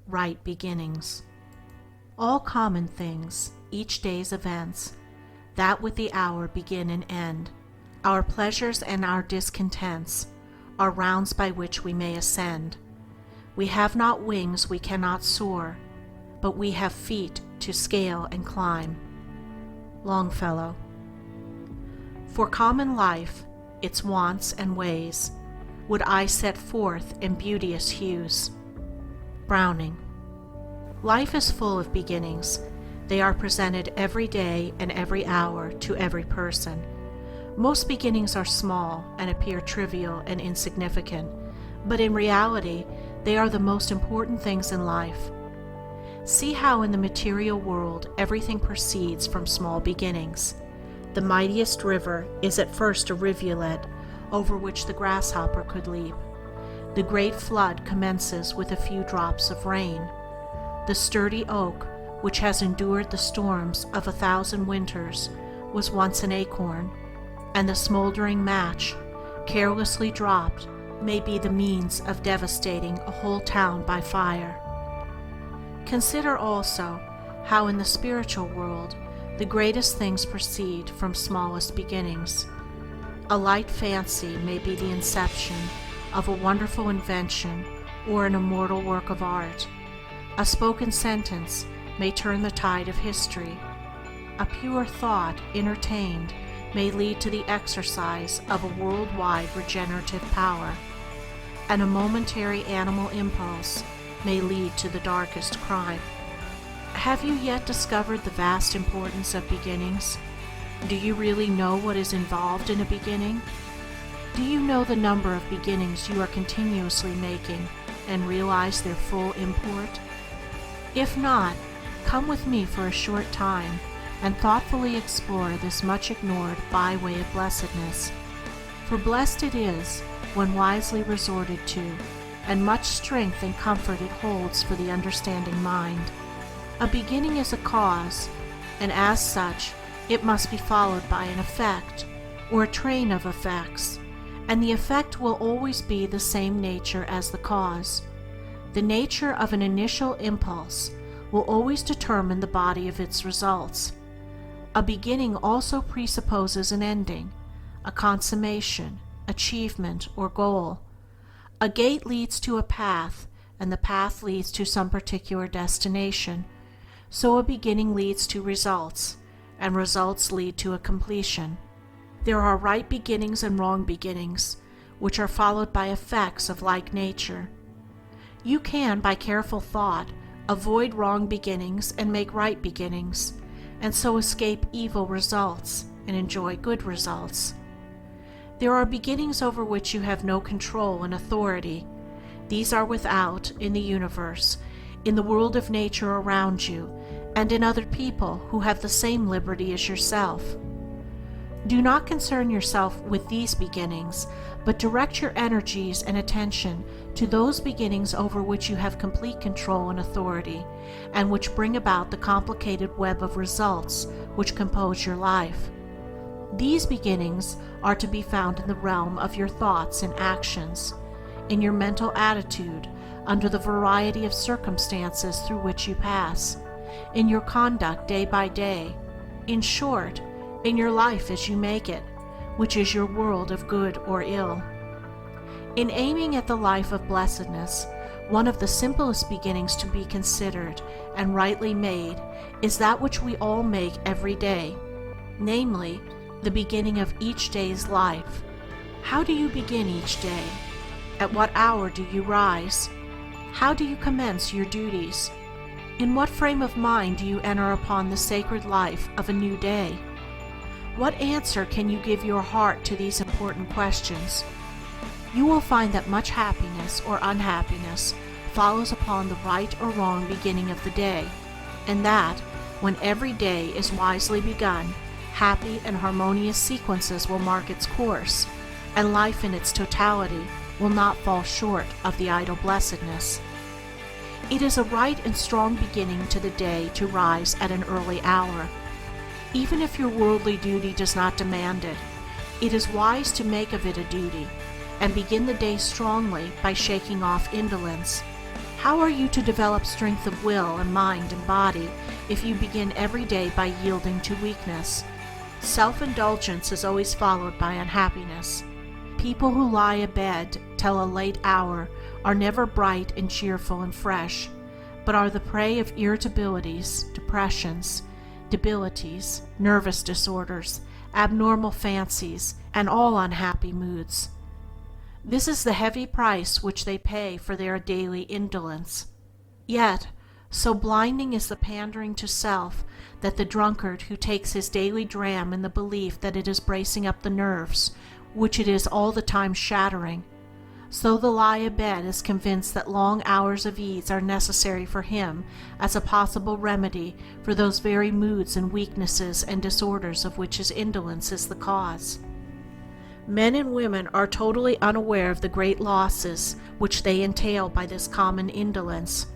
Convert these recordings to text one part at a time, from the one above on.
right beginnings. All common things, each day's events, that with the hour begin and end, our pleasures and our discontents, are rounds by which we may ascend. We have not wings, we cannot soar, but we have feet to scale and climb. Longfellow. For common life, its wants and ways, would I set forth in beauteous hues. Browning. Life is full of beginnings. They are presented every day and every hour to every person. Most beginnings are small and appear trivial and insignificant, but in reality, they are the most important things in life. See how in the material world everything proceeds from small beginnings. The mightiest river is at first a rivulet over which the grasshopper could leap. The great flood commences with a few drops of rain. The sturdy oak, which has endured the storms of 1,000 winters, was once an acorn, and the smoldering match, carelessly dropped, may be the means of devastating a whole town by fire. Consider also how in the spiritual world the greatest things proceed from smallest beginnings. A light fancy may be the inception of a wonderful invention or an immortal work of art. A spoken sentence may turn the tide of history. A pure thought, entertained, may lead to the exercise of a worldwide regenerative power, and a momentary animal impulse may lead to the darkest crime. Have you yet discovered the vast importance of beginnings? Do you really know what is involved in a beginning? Do you know the number of beginnings you are continuously making and realize their full import? If not, come with me for a short time and thoughtfully explore this much ignored byway of blessedness. For blessed it is when wisely resorted to, and much strength and comfort it holds for the understanding mind. A beginning is a cause, and as such it must be followed by an effect, or a train of effects, and the effect will always be the same nature as the cause. The nature of an initial impulse will always determine the body of its results. A beginning also presupposes an ending, a consummation, achievement, or goal. A gate leads to a path, and the path leads to some particular destination. So a beginning leads to results, and results lead to a completion. There are right beginnings and wrong beginnings, which are followed by effects of like nature. You can, by careful thought, avoid wrong beginnings and make right beginnings, and so escape evil results and enjoy good results. There are beginnings over which you have no control and authority. These are without, in the universe, in the world of nature around you, and in other people who have the same liberty as yourself. Do not concern yourself with these beginnings, but direct your energies and attention to those beginnings over which you have complete control and authority, and which bring about the complicated web of results which compose your life. These beginnings are to be found in the realm of your thoughts and actions, in your mental attitude under the variety of circumstances through which you pass, in your conduct day by day, in short, in your life as you make it, which is your world of good or ill. In aiming at the life of blessedness, one of the simplest beginnings to be considered and rightly made is that which we all make every day, namely, the beginning of each day's life. How do you begin each day? At what hour do you rise? How do you commence your duties? In what frame of mind do you enter upon the sacred life of a new day? What answer can you give your heart to these important questions? You will find that much happiness or unhappiness follows upon the right or wrong beginning of the day, and that, when every day is wisely begun, happy and harmonious sequences will mark its course, and life in its totality will not fall short of the ideal blessedness. It is a right and strong beginning to the day to rise at an early hour. Even if your worldly duty does not demand it, it is wise to make of it a duty, and begin the day strongly by shaking off indolence. How are you to develop strength of will and mind and body if you begin every day by yielding to weakness? Self-indulgence is always followed by unhappiness. People who lie abed till a late hour are never bright and cheerful and fresh, but are the prey of irritabilities, depressions, debilities, nervous disorders, abnormal fancies, and all unhappy moods. This is the heavy price which they pay for their daily indolence. Yet, so blinding is the pandering to self that the drunkard who takes his daily dram in the belief that it is bracing up the nerves, which it is all the time shattering, so the lie abed is convinced that long hours of ease are necessary for him as a possible remedy for those very moods and weaknesses and disorders of which his indolence is the cause. Men and women are totally unaware of the great losses which they entail by this common indolence: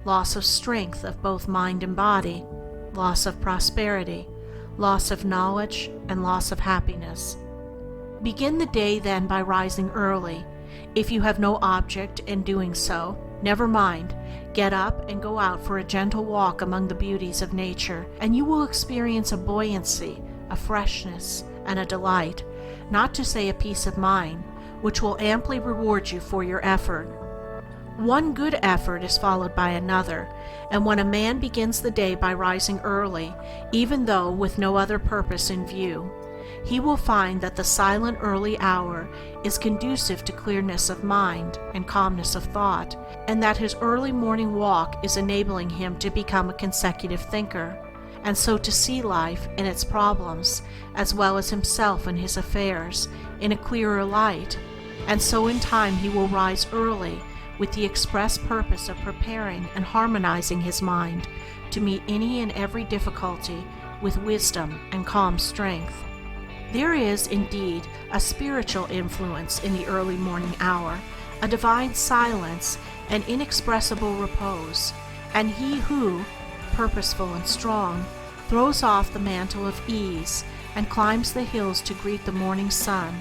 loss of strength of both mind and body, loss of prosperity, loss of knowledge, and loss of happiness. Begin the day then by rising early. If you have no object in doing so, never mind, get up and go out for a gentle walk among the beauties of nature, and you will experience a buoyancy, a freshness, and a delight, not to say a peace of mind, which will amply reward you for your effort. One good effort is followed by another, and when a man begins the day by rising early, even though with no other purpose in view, he will find that the silent early hour is conducive to clearness of mind and calmness of thought, and that his early morning walk is enabling him to become a consecutive thinker, and so to see life and its problems, as well as himself and his affairs, in a clearer light, and so in time he will rise early with the express purpose of preparing and harmonizing his mind to meet any and every difficulty with wisdom and calm strength. There is, indeed, a spiritual influence in the early morning hour, a divine silence and inexpressible repose, and he who, purposeful and strong, throws off the mantle of ease and climbs the hills to greet the morning sun,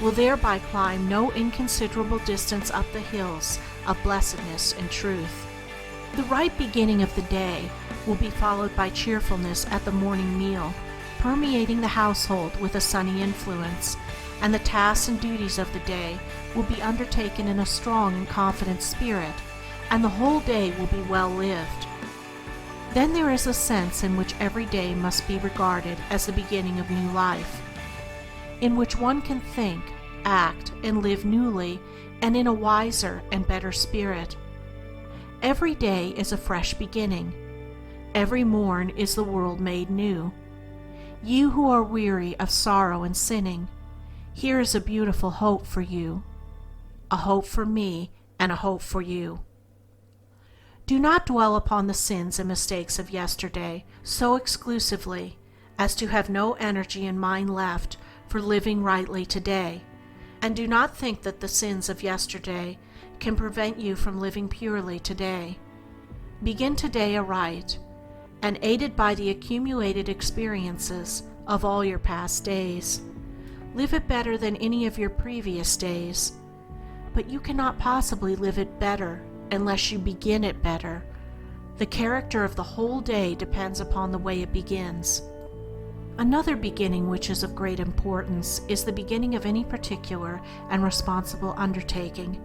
will thereby climb no inconsiderable distance up the hills of blessedness and truth. The right beginning of the day will be followed by cheerfulness at the morning meal, permeating the household with a sunny influence, and the tasks and duties of the day will be undertaken in a strong and confident spirit, and the whole day will be well lived. Then there is a sense in which every day must be regarded as the beginning of new life, in which one can think, act, and live newly and in a wiser and better spirit. Every day is a fresh beginning. Every morn is the world made new. You who are weary of sorrow and sinning, here is a beautiful hope for you, a hope for me and a hope for you. Do not dwell upon the sins and mistakes of yesterday so exclusively as to have no energy and mind left for living rightly today, and do not think that the sins of yesterday can prevent you from living purely today. Begin today aright, and aided by the accumulated experiences of all your past days, live it better than any of your previous days. But you cannot possibly live it better unless you begin it better. The character of the whole day depends upon the way it begins. Another beginning which is of great importance is the beginning of any particular and responsible undertaking.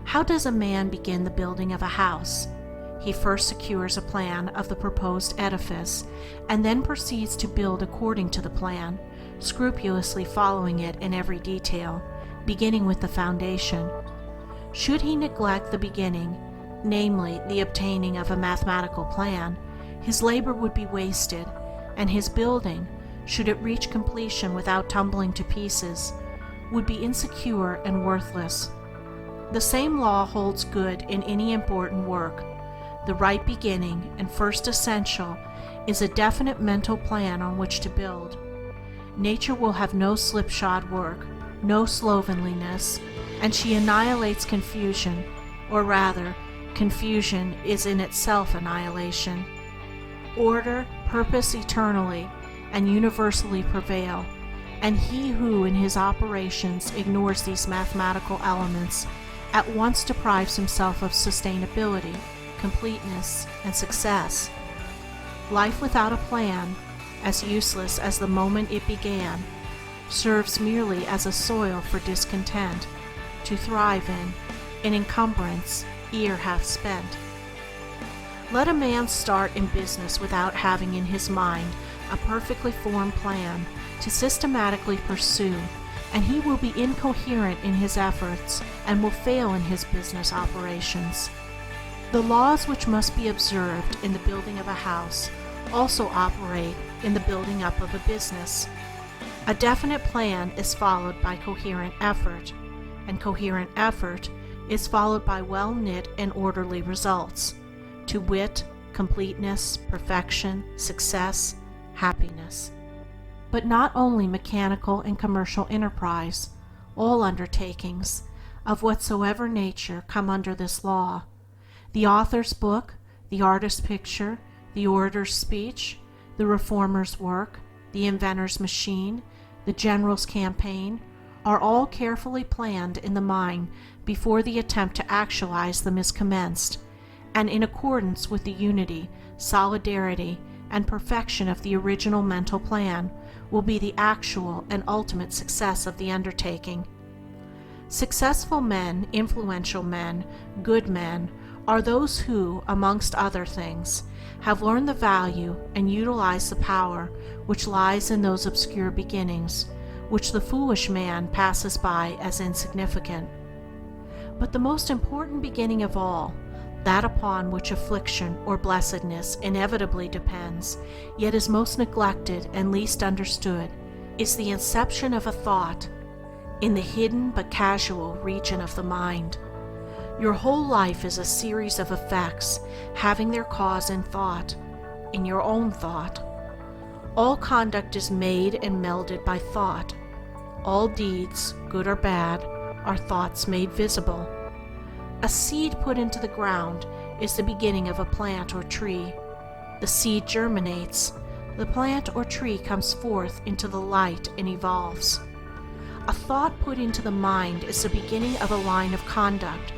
How does a man begin the building of a house? He first secures a plan of the proposed edifice, and then proceeds to build according to the plan, scrupulously following it in every detail, beginning with the foundation. Should he neglect the beginning, namely the obtaining of a mathematical plan, his labor would be wasted, and his building, should it reach completion without tumbling to pieces, would be insecure and worthless. The same law holds good in any important work. The right beginning and first essential is a definite mental plan on which to build. Nature will have no slipshod work, no slovenliness, and she annihilates confusion, or rather, confusion is in itself annihilation. Order, purpose eternally and universally prevail, and he who in his operations ignores these mathematical elements at once deprives himself of sustainability, completeness, and success. Life without a plan, as useless as the moment it began, serves merely as a soil for discontent, to thrive in, an encumbrance ere half spent. Let a man start in business without having in his mind a perfectly formed plan to systematically pursue, and he will be incoherent in his efforts and will fail in his business operations. The laws which must be observed in the building of a house also operate in the building up of a business. A definite plan is followed by coherent effort, and coherent effort is followed by well-knit and orderly results, to wit, completeness, perfection, success, happiness. But not only mechanical and commercial enterprise, all undertakings, of whatsoever nature, come under this law. The author's book, the artist's picture, the orator's speech, the reformer's work, the inventor's machine, the general's campaign, are all carefully planned in the mind before the attempt to actualize them is commenced, and in accordance with the unity, solidarity, and perfection of the original mental plan will be the actual and ultimate success of the undertaking. Successful men, influential men, good men, are those who, amongst other things, have learned the value and utilized the power which lies in those obscure beginnings, which the foolish man passes by as insignificant. But the most important beginning of all, that upon which affliction or blessedness inevitably depends, yet is most neglected and least understood, is the inception of a thought, in the hidden but casual region of the mind. Your whole life is a series of effects having their cause in thought, in your own thought. All conduct is made and melded by thought. All deeds, good or bad, are thoughts made visible. A seed put into the ground is the beginning of a plant or tree. The seed germinates. The plant or tree comes forth into the light and evolves. A thought put into the mind is the beginning of a line of conduct.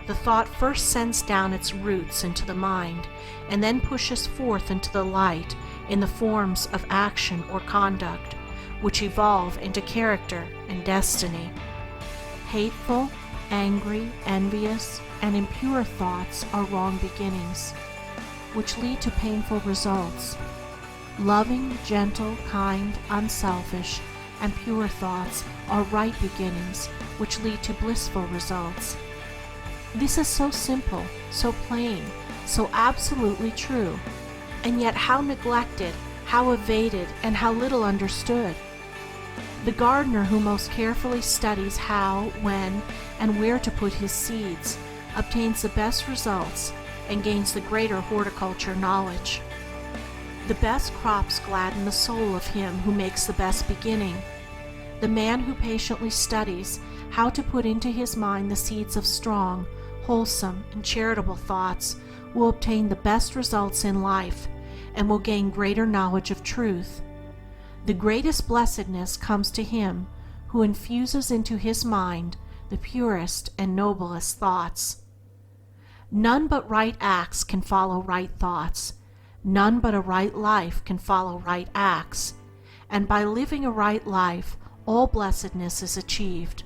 The thought first sends down its roots into the mind, and then pushes forth into the light in the forms of action or conduct, which evolve into character and destiny. Hateful, angry, envious, and impure thoughts are wrong beginnings, which lead to painful results. Loving, gentle, kind, unselfish, and pure thoughts are right beginnings, which lead to blissful results. This is so simple, so plain, so absolutely true, and yet how neglected, how evaded, and how little understood. The gardener who most carefully studies how, when, and where to put his seeds obtains the best results and gains the greater horticulture knowledge. The best crops gladden the soul of him who makes the best beginning. The man who patiently studies how to put into his mind the seeds of strong, wholesome, and charitable thoughts will obtain the best results in life and will gain greater knowledge of truth. The greatest blessedness comes to him who infuses into his mind the purest and noblest thoughts. None but right acts can follow right thoughts. None but a right life can follow right acts, and by living a right life, all blessedness is achieved.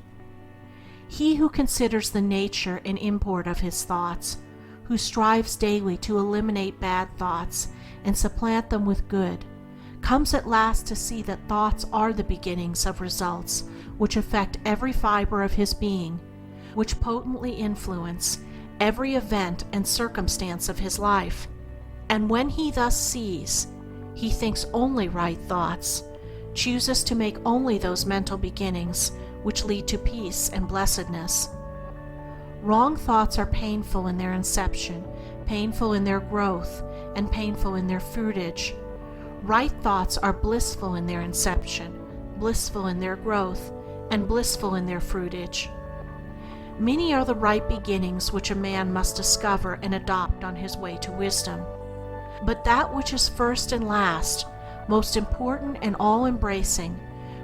He who considers the nature and import of his thoughts, who strives daily to eliminate bad thoughts and supplant them with good, comes at last to see that thoughts are the beginnings of results which affect every fiber of his being, which potently influence every event and circumstance of his life. And when he thus sees, he thinks only right thoughts, chooses to make only those mental beginnings which lead to peace and blessedness. Wrong thoughts are painful in their inception, painful in their growth, and painful in their fruitage. Right thoughts are blissful in their inception, blissful in their growth, and blissful in their fruitage. Many are the right beginnings which a man must discover and adopt on his way to wisdom. But that which is first and last, most important and all-embracing,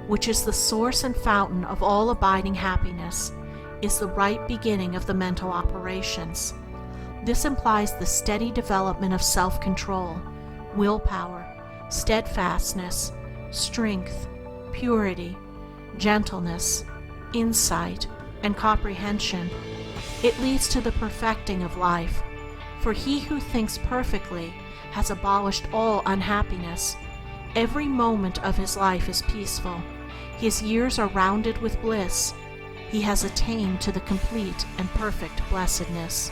which is the source and fountain of all abiding happiness, is the right beginning of the mental operations. This implies the steady development of self-control, willpower, steadfastness, strength, purity, gentleness, insight, and comprehension. It leads to the perfecting of life, for he who thinks perfectly has abolished all unhappiness. Every moment of his life is peaceful. His years are rounded with bliss. He has attained to the complete and perfect blessedness.